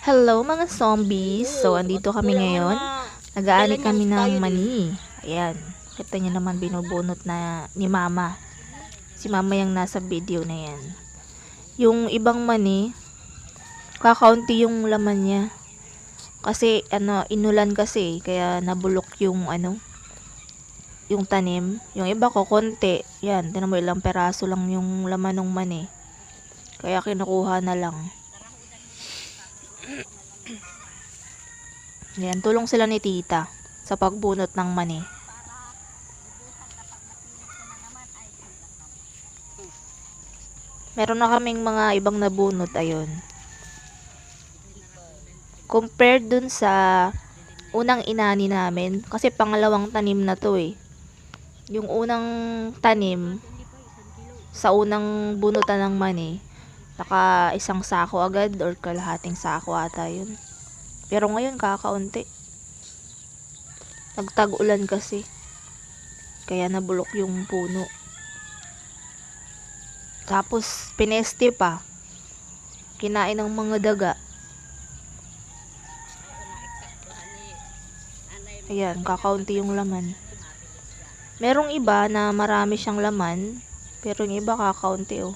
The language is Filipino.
Hello mga zombies! So, andito kami ngayon. Nag-aani kami ng mani. Ayan. Kita niyo naman binubunot na ni mama. Si mama yung nasa video na yan. Yung ibang mani, kakaunti yung laman niya. Kasi, inulan kasi. Kaya nabulok yung, yung tanim. Yung iba ko, konti. Yan, tinan mo ilang peraso lang yung laman ng mani. Kaya kinukuha na lang. Yan, tulong sila ni tita sa pagbunot ng mani. Meron na kaming mga ibang nabunot, ayun. Compared dun sa unang inani namin, kasi pangalawang tanim na to eh. Yung unang tanim, sa unang bunutan ng mani, naka isang sako agad or kalahating sako ata yun. Pero ngayon kakaunti. Nagtag-ulan kasi. Kaya nabulok yung puno. Tapos pineste pa. Kinain ng mga daga. Ayan, kakaunti yung laman. Merong iba na marami siyang laman, pero yung iba kakaunti oh.